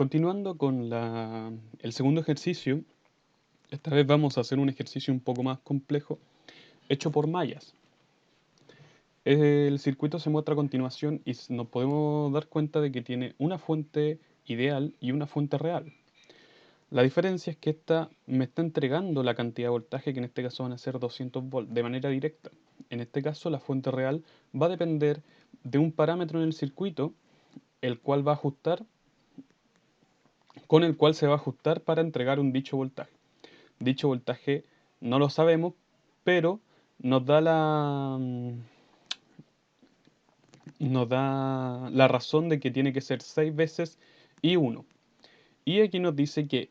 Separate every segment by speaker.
Speaker 1: Continuando con el segundo ejercicio, esta vez vamos a hacer un ejercicio un poco más complejo, hecho por mallas. El circuito se muestra a continuación y nos podemos dar cuenta de que tiene una fuente ideal y una fuente real. La diferencia es que esta me está entregando la cantidad de voltaje, que en este caso van a ser 200 volts, de manera directa. En este caso, la fuente real va a depender de un parámetro en el circuito, el cual va a ajustar, con el cual se va a ajustar para entregar un dicho voltaje. Dicho voltaje no lo sabemos, pero nos da la razón de que tiene que ser 6 veces I1. Y aquí nos dice que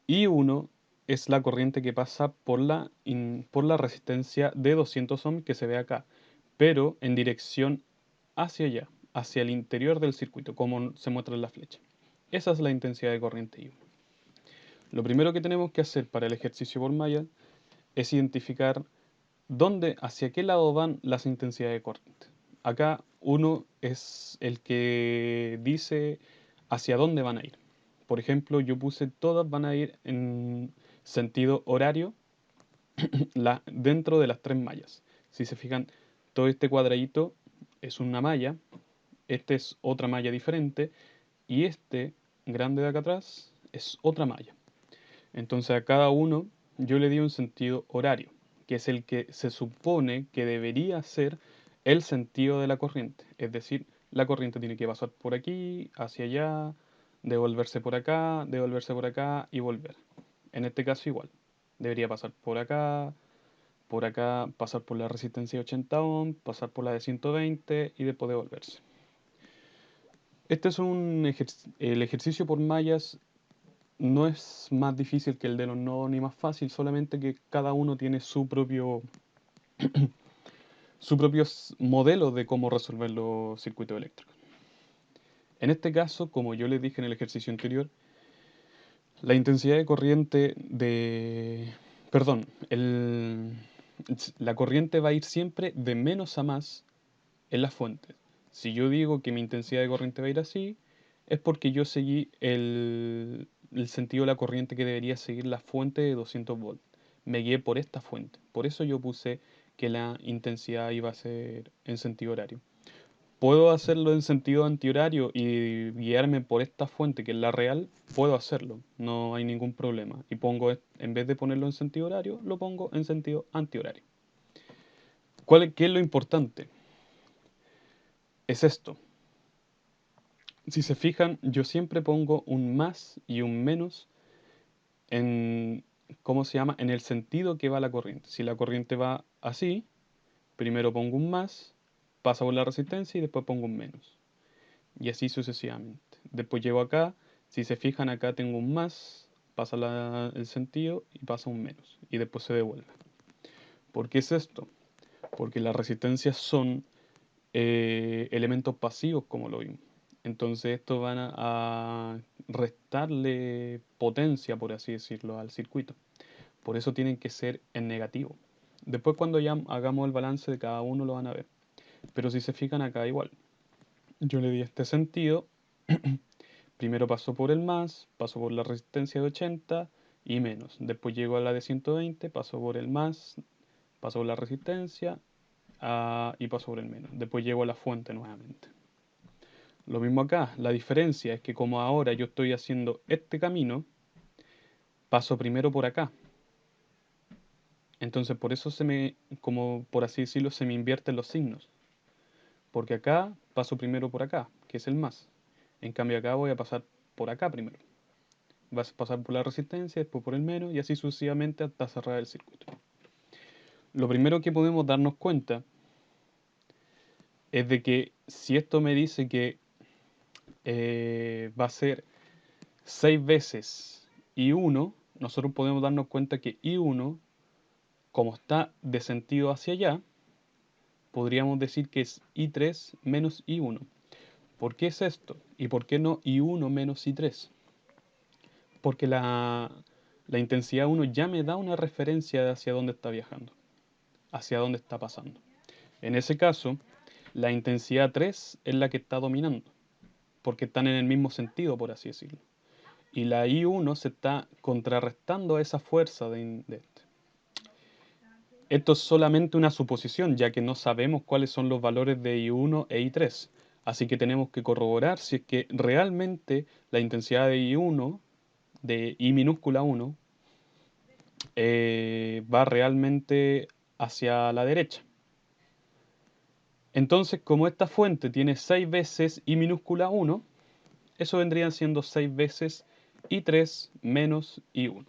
Speaker 1: I1 es la corriente que pasa por la resistencia de 200 ohms que se ve acá, pero en dirección hacia allá, hacia el interior del circuito, como se muestra en la flecha. Esa es la intensidad de corriente I1. Lo primero que tenemos que hacer para el ejercicio por malla es identificar hacia qué lado van las intensidades de corriente. Acá uno es el que dice hacia dónde van a ir. Por ejemplo, yo puse todas van a ir en sentido horario dentro de las tres mallas. Si se fijan, todo este cuadradito es una malla, este es otra malla diferente y este grande de acá atrás es otra malla. Entonces a cada uno yo le di un sentido horario, que es el que se supone que debería ser el sentido de la corriente. Es decir, la corriente tiene que pasar por aquí, hacia allá, devolverse por acá y volver. En este caso igual. Debería pasar por acá, pasar por la resistencia de 80 ohms, pasar por la de 120 y después devolverse. Este es el ejercicio por mallas. No es más difícil que el de los nodos ni más fácil, solamente que cada uno tiene su propio modelo de cómo resolver los circuitos eléctricos. En este caso, como yo les dije en el ejercicio anterior, la intensidad de corriente Perdón, la corriente va a ir siempre de menos a más en las fuentes. Si yo digo que mi intensidad de corriente va a ir así, es porque yo seguí el sentido de la corriente que debería seguir la fuente de 200 volts. Me guié por esta fuente. Por eso yo puse que la intensidad iba a ser en sentido horario. Puedo hacerlo en sentido antihorario y guiarme por esta fuente que es la real, puedo hacerlo, no hay ningún problema. Y en vez de ponerlo en sentido horario, lo pongo en sentido antihorario. ¿Qué es lo importante? Es esto. Si se fijan, yo siempre pongo un más y un menos en, ¿cómo se llama? En el sentido que va la corriente. Si la corriente va así, primero pongo un más, pasa por la resistencia y después pongo un menos. Y así sucesivamente. Después llego acá, si se fijan acá tengo un más, pasa el sentido y pasa un menos. Y después se devuelve. ¿Por qué es esto? Porque las resistencias son elementos pasivos como lo vimos. Entonces estos van a restarle potencia, por así decirlo, al circuito. Por eso tienen que ser en negativo. Después cuando ya hagamos el balance de cada uno lo van a ver. Pero si se fijan acá igual. Yo le di este sentido. Primero pasó por el más, pasó por la resistencia de 80 y menos. Después llegó a la de 120, pasó por el más, pasó por la resistencia y pasó por el menos. Después llegó a la fuente nuevamente. Lo mismo acá, la diferencia es que como ahora yo estoy haciendo este camino, paso primero por acá. Entonces por eso como por así decirlo, se me invierten los signos. Porque acá paso primero por acá, que es el más. En cambio acá voy a pasar por acá primero. Vas a pasar por la resistencia, después por el menos y así sucesivamente hasta cerrar el circuito. Lo primero que podemos darnos cuenta es de que si esto me dice que va a ser 6 veces I1, nosotros podemos darnos cuenta que I1, como está de sentido hacia allá, podríamos decir que es I3 menos I1. ¿Por qué es esto? ¿Y por qué no I1 menos I3? Porque la intensidad 1 ya me da una referencia de hacia dónde está viajando, hacia dónde está pasando. En ese caso, la intensidad 3 es la que está dominando, porque están en el mismo sentido, por así decirlo. y la I1 se está contrarrestando a esa fuerza de este. Esto es solamente una suposición, ya que no sabemos cuáles son los valores de I1 e I3. Así que tenemos que corroborar si es que realmente la intensidad de I1, de I minúscula 1, va realmente hacia la derecha. Entonces, como esta fuente tiene 6 veces I minúscula 1, eso vendrían siendo 6 veces I3 menos I1.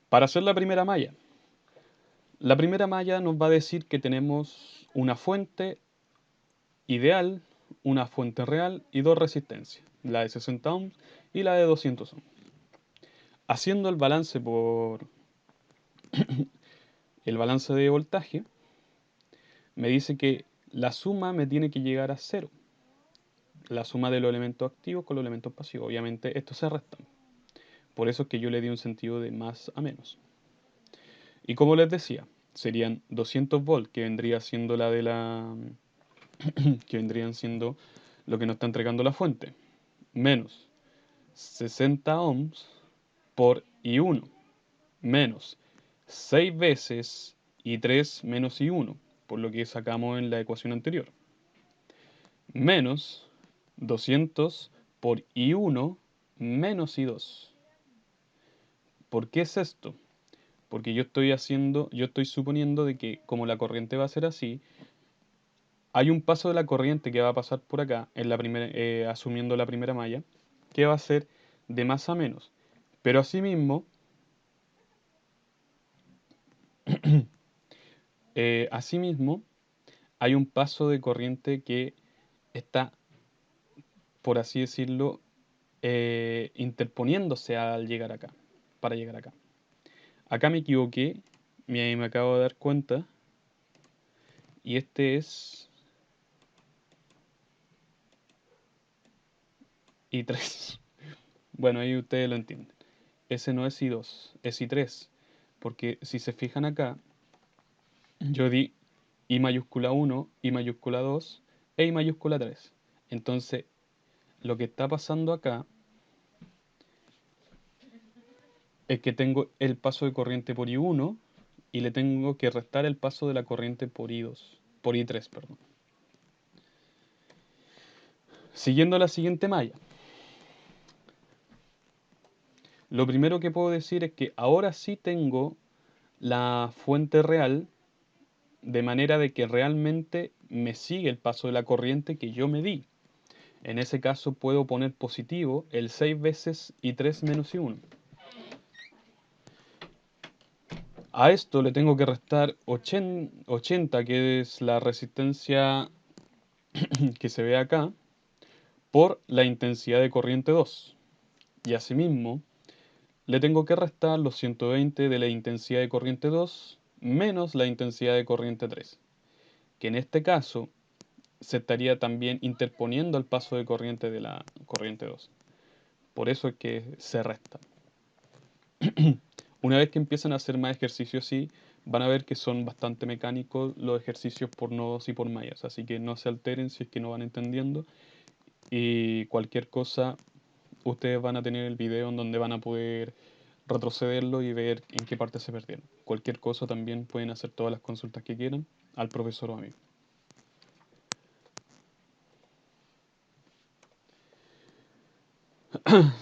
Speaker 1: Para hacer la primera malla nos va a decir que tenemos una fuente ideal, una fuente real y dos resistencias, la de 60 ohms y la de 200 ohms. Haciendo el balance de voltaje, me dice que la suma me tiene que llegar a cero. La suma de los elementos activos con los elementos pasivos. Obviamente estos se restan. Por eso es que yo le di un sentido de más a menos. Y como les decía, serían 200 volts, que vendría siendo que vendrían siendo lo que nos está entregando la fuente, menos 60 ohms por I1, menos 6 veces I3 menos I1, por lo que sacamos en la ecuación anterior, menos 200 por I1 menos I2. ¿Por qué es esto? Porque yo estoy suponiendo de que como la corriente va a ser así, hay un paso de la corriente que va a pasar por acá, asumiendo la primera malla, que va a ser de más a menos. Pero asimismo, asimismo, hay un paso de corriente que está, por así decirlo, interponiéndose al llegar acá, para llegar acá. Acá me equivoqué, me acabo de dar cuenta, y este es I3. Bueno, ahí ustedes lo entienden. Ese no es I2, es I3. Porque si se fijan acá, yo di I mayúscula 1, I mayúscula 2 e I mayúscula 3. Entonces, lo que está pasando acá es que tengo el paso de corriente por I1 y le tengo que restar el paso de la corriente por I2, por I3, perdón. Siguiendo la siguiente malla. Lo primero que puedo decir es que ahora sí tengo la fuente real, de manera de que realmente me sigue el paso de la corriente que yo medí. En ese caso puedo poner positivo el 6 veces I3 menos I1. A esto le tengo que restar 80, que es la resistencia que se ve acá, por la intensidad de corriente 2. Y asimismo, le tengo que restar los 120 de la intensidad de corriente 2 menos la intensidad de corriente 3, que en este caso se estaría también interponiendo al paso de corriente de la corriente 2. Por eso es que se resta. Una vez que empiezan a hacer más ejercicios así, van a ver que son bastante mecánicos los ejercicios por nodos y por mallas, así que no se alteren si es que no van entendiendo. Y cualquier cosa, ustedes van a tener el video en donde van a poder retrocederlo y ver en qué parte se perdieron. Cualquier cosa también pueden hacer todas las consultas que quieran al profesor o a mí.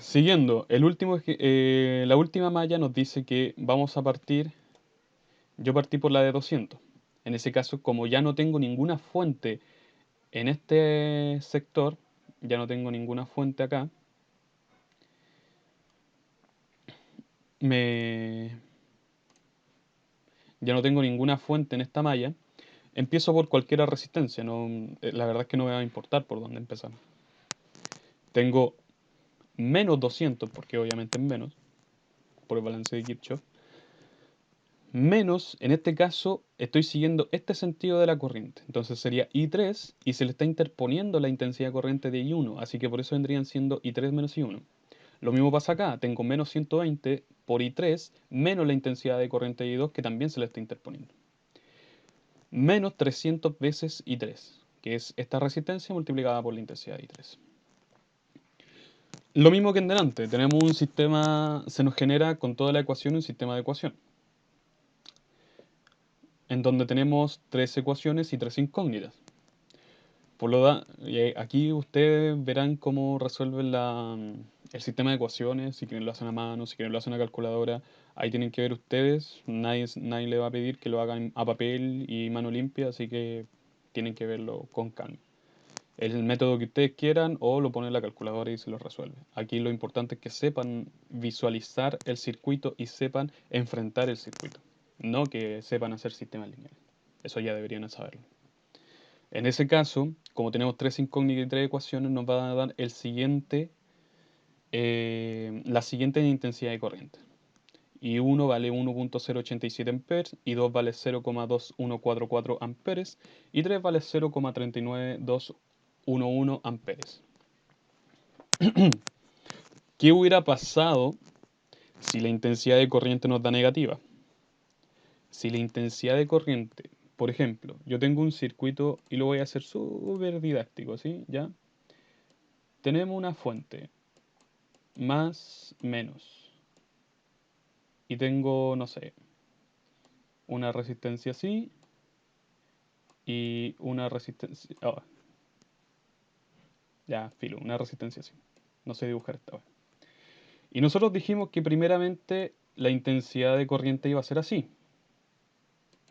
Speaker 1: Siguiendo, la última malla nos dice que vamos a partir, yo partí por la de 200. En ese caso, como ya no tengo ninguna fuente en este sector, ya no tengo ninguna fuente acá, me, ya no tengo ninguna fuente en esta malla, empiezo por cualquier resistencia, no, la verdad es que no me va a importar por dónde empezar. Tengo menos 200, porque obviamente es menos, por el balance de Kirchhoff, menos, en este caso, estoy siguiendo este sentido de la corriente. Entonces sería I3 y se le está interponiendo la intensidad corriente de I1, así que por eso vendrían siendo I3 menos I1. Lo mismo pasa acá, tengo menos 120 por I3 menos la intensidad de corriente de I2 que también se le está interponiendo. Menos 300 veces I3, que es esta resistencia multiplicada por la intensidad de I3. Lo mismo que en delante, tenemos un sistema, se nos genera con toda la ecuación un sistema de ecuación, en donde tenemos tres ecuaciones y tres incógnitas. Aquí ustedes verán cómo resuelven el sistema de ecuaciones, si quieren lo hacen a mano, si quieren lo hacen a calculadora. Ahí tienen que ver ustedes, nadie le va a pedir que lo hagan a papel y mano limpia, así que tienen que verlo con calma. El método que ustedes quieran o lo ponen en la calculadora y se lo resuelve. Aquí lo importante es que sepan visualizar el circuito y sepan enfrentar el circuito, no que sepan hacer sistemas lineales. Eso ya deberían saberlo. En ese caso, como tenemos tres incógnitas y tres ecuaciones, nos va a dar la siguiente intensidad de corriente. Y 1 vale 1.087 amperes, y 2 vale 0,2144 amperes, y 3 vale 0,39211 amperes. ¿Qué hubiera pasado si la intensidad de corriente nos da negativa? Si la intensidad de corriente, por ejemplo, yo tengo un circuito y lo voy a hacer súper didáctico, ¿sí? ¿Ya? Tenemos una fuente, más, menos. Y tengo, no sé, una resistencia así y una resistencia... ya, filo, una resistencia así. No sé dibujar esta vez. Y nosotros dijimos que primeramente la intensidad de corriente iba a ser así.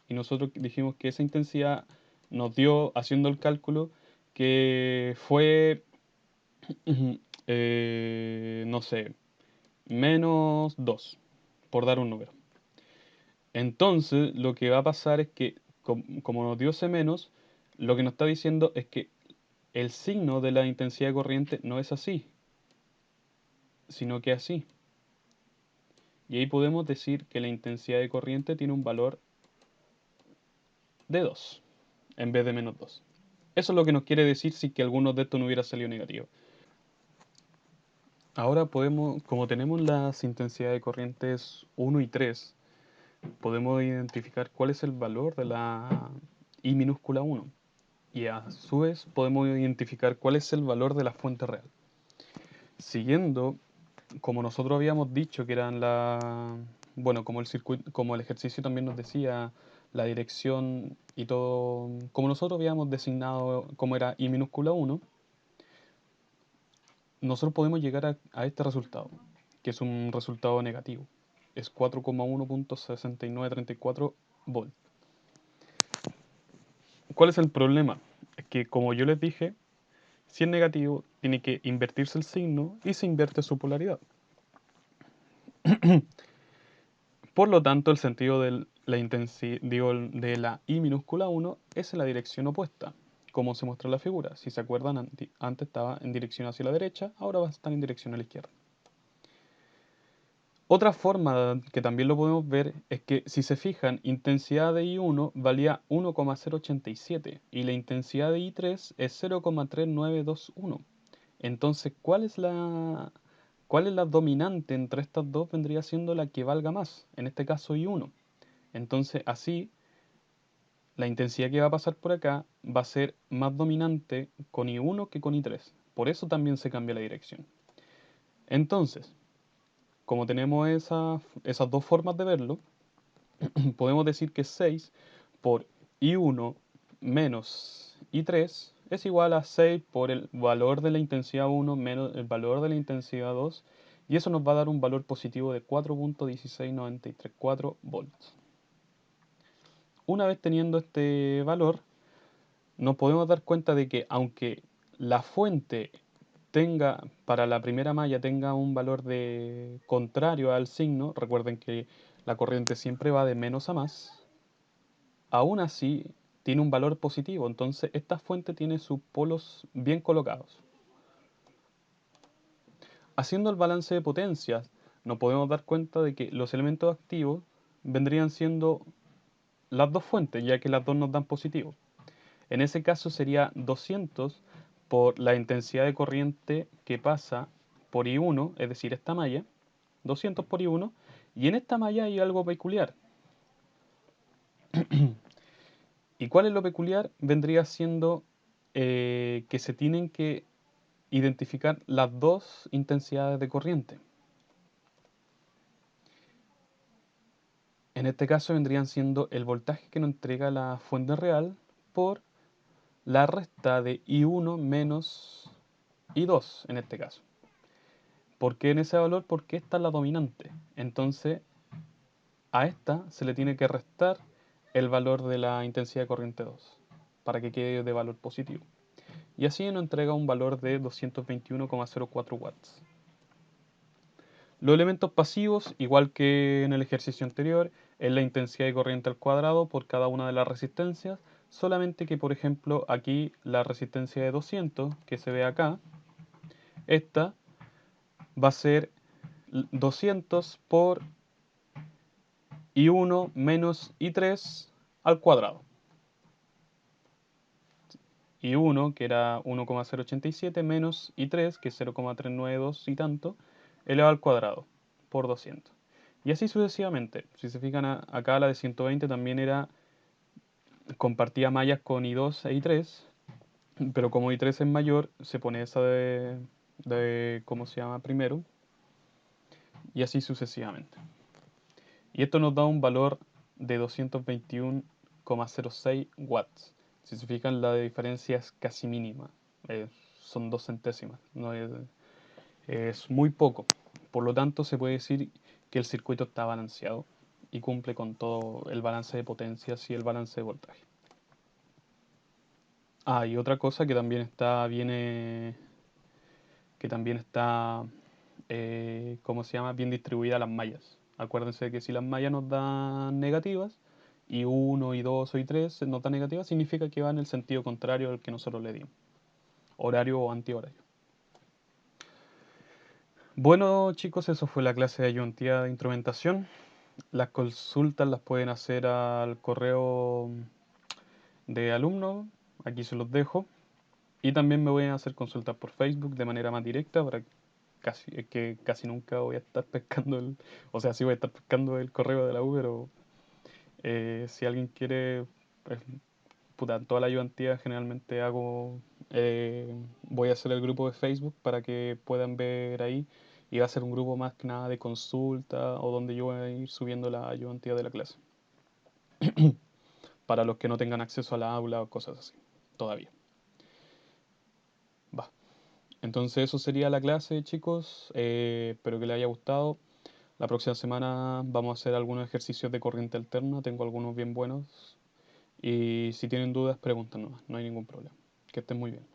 Speaker 1: Y nosotros dijimos que esa intensidad nos dio, haciendo el cálculo, que fue, no sé, menos 2 por dar un número. Entonces, lo que va a pasar es que, como nos dio ese menos, lo que nos está diciendo es que el signo de la intensidad de corriente no es así, sino que así. Y ahí podemos decir que la intensidad de corriente tiene un valor de 2 en vez de menos 2. Eso es lo que nos quiere decir si que alguno de estos no hubiera salido negativo. Ahora podemos, como tenemos las intensidades de corrientes 1 y 3, podemos identificar cuál es el valor de la I minúscula 1. Y a su vez podemos identificar cuál es el valor de la fuente real. Siguiendo, como nosotros habíamos dicho que eran bueno, como el circuito, como el ejercicio también nos decía la dirección y todo, como nosotros habíamos designado como era I minúscula 1, nosotros podemos llegar a este resultado, que es un resultado negativo. Es 4,1.6934 volt. ¿Cuál es el problema? Es que, como yo les dije, si es negativo, tiene que invertirse el signo y se invierte su polaridad. Por lo tanto, el sentido de la intensidad, de la I minúscula 1 es en la dirección opuesta, como se muestra en la figura. Si se acuerdan, antes estaba en dirección hacia la derecha, ahora va a estar en dirección a la izquierda. Otra forma que también lo podemos ver es que, si se fijan, intensidad de I1 valía 1,087 y la intensidad de I3 es 0,3921. Entonces, ¿cuál es la dominante entre estas dos? Vendría siendo la que valga más, en este caso I1. Entonces, así, la intensidad que va a pasar por acá va a ser más dominante con I1 que con I3. Por eso también se cambia la dirección. Entonces, como tenemos esas dos formas de verlo, podemos decir que 6 por I1 menos I3 es igual a 6 por el valor de la intensidad 1 menos el valor de la intensidad 2, y eso nos va a dar un valor positivo de 4.16934 volts. Una vez teniendo este valor, nos podemos dar cuenta de que, aunque la fuente para la primera malla tenga un valor de contrario al signo, recuerden que la corriente siempre va de menos a más, aún así tiene un valor positivo. Entonces esta fuente tiene sus polos bien colocados. Haciendo el balance de potencias, nos podemos dar cuenta de que los elementos activos vendrían siendo las dos fuentes, ya que las dos nos dan positivo. En ese caso sería 200 por la intensidad de corriente que pasa por I1, es decir, esta malla, 200 por I1, y en esta malla hay algo peculiar. ¿Y cuál es lo peculiar? Vendría siendo que se tienen que identificar las dos intensidades de corriente. En este caso vendrían siendo el voltaje que nos entrega la fuente real por la resta de I1 menos I2 en este caso. ¿Por qué en ese valor? Porque esta es la dominante. Entonces a esta se le tiene que restar el valor de la intensidad de corriente 2 para que quede de valor positivo. Y así nos entrega un valor de 221,04 watts. Los elementos pasivos, igual que en el ejercicio anterior, es la intensidad de corriente al cuadrado por cada una de las resistencias, solamente que por ejemplo aquí la resistencia de 200 que se ve acá, esta va a ser 200 por I1 menos I3 al cuadrado. I1, que era 1,087, menos I3, que es 0,392 y tanto, elevado al cuadrado, por 200. Y así sucesivamente. Si se fijan acá, la de 120 también era, compartía mallas con I2 e I3, pero como I3 es mayor, se pone esa ¿cómo se llama? Primero, y así sucesivamente. Y esto nos da un valor de 221,06 watts. Si se fijan, la diferencia es casi mínima. Son 2 centésimas. No es muy poco. Por lo tanto, se puede decir que el circuito está balanceado y cumple con todo el balance de potencias y el balance de voltaje. Ah, y otra cosa que también está, ¿cómo se llama? Bien distribuida las mallas. Acuérdense que si las mallas nos dan negativas, y 1, y 2 o y 3 nos dan negativas, significa que va en el sentido contrario al que nosotros le dimos. Horario o antihorario. Bueno, chicos, eso fue la clase de ayudantía de instrumentación. Las consultas las pueden hacer al correo de alumno, aquí se los dejo. Y también me voy a hacer consultas por Facebook de manera más directa, para es que casi nunca voy a estar pescando o sea, sí voy a estar pescando el correo de la U, pero si alguien quiere, pues, puta, toda la ayudantía generalmente voy a hacer el grupo de Facebook para que puedan ver ahí, y va a ser un grupo más que nada de consulta o donde yo voy a ir subiendo la ayudantía de la clase, para los que no tengan acceso a la aula o cosas así, todavía. Va. Entonces eso sería la clase, chicos. Espero que les haya gustado. La próxima semana vamos a hacer algunos ejercicios de corriente alterna. Tengo algunos bien buenos. Y si tienen dudas, pregunten nomás. No hay ningún problema. Que estén muy bien.